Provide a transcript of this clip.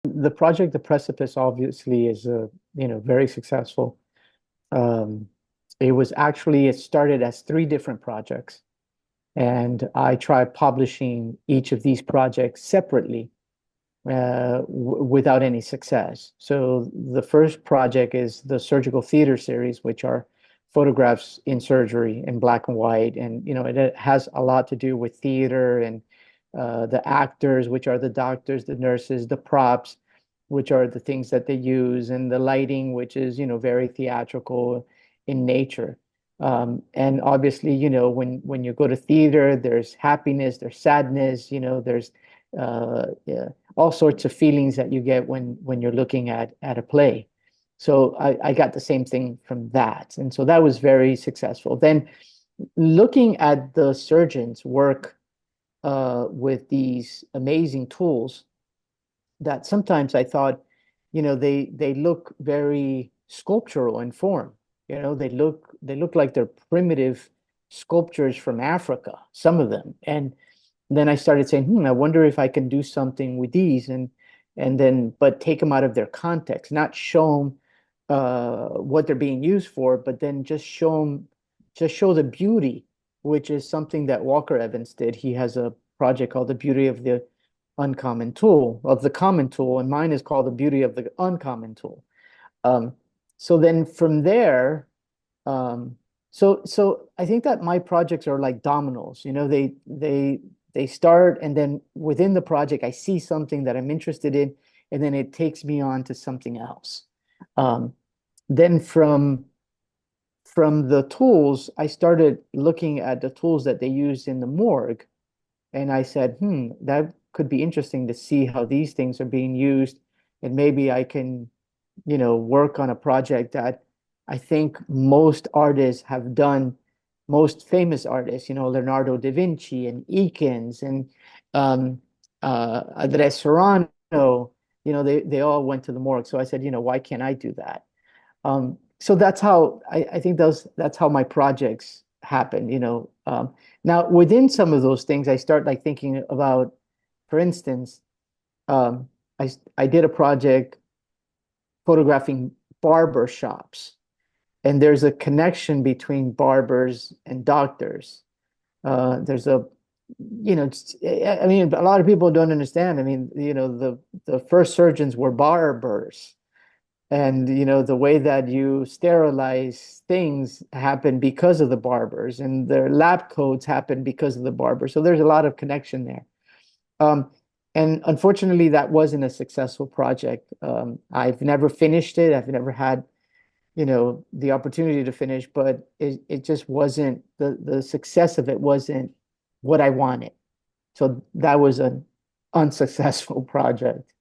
The project, The Precipice, obviously is very successful. Um, it started as three different projects, and I tried publishing each of these projects separately without any success. So the first project is the surgical theater series, which are photographs in surgery in black and white, and it has a lot to do with theater and the actors, which are the doctors, the nurses, the props, which are the things that they use, and the lighting, which is very theatrical in nature. And obviously, when you go to theater, there's happiness, there's sadness, there's yeah, all sorts of feelings that you get when you're looking at a play. So I got the same thing from that. And so that was very successful. Then looking at the surgeons work with these amazing tools that sometimes I thought, they look very sculptural in form. They look like they're primitive sculptures from Africa, some of them. And then I started saying, I wonder if I can do something with these and then but take them out of their context, not show them what they're being used for, but then just show the beauty, which is something that Walker Evans did. He has a project called The Beauty of the Uncommon Tool, of the Common Tool, and mine is called The Beauty of the Uncommon Tool. Um, so then from there, um, so I think that my projects are like dominoes. They start, and then within the project, I see something that I'm interested in, and then it takes me on to something else. Um, then from the tools, I started looking at the tools that they used in the morgue, and I said, that could be interesting to see how these things are being used, and maybe I can, work on a project that I think most artists have done, most famous artists, Leonardo da Vinci and Eakins and Andres Serrano, they all went to the morgue. So I said, why can't I do that? So that's how I think that's how my projects happen. Now within some of those things, I start like thinking about, for instance, um, I did a project photographing barber shops, and there's a connection between barbers and doctors. There's a, I mean, a lot of people don't understand. I mean, the first surgeons were barbers, and the way that you sterilize things happened because of the barbers, and their lab coats happened because of the barbers. So there's a lot of connection there. Um, and unfortunately, that wasn't a successful project. I've never finished it. I've never had, the opportunity to finish, but it just wasn't, the success of it wasn't what I wanted. So that was an unsuccessful project.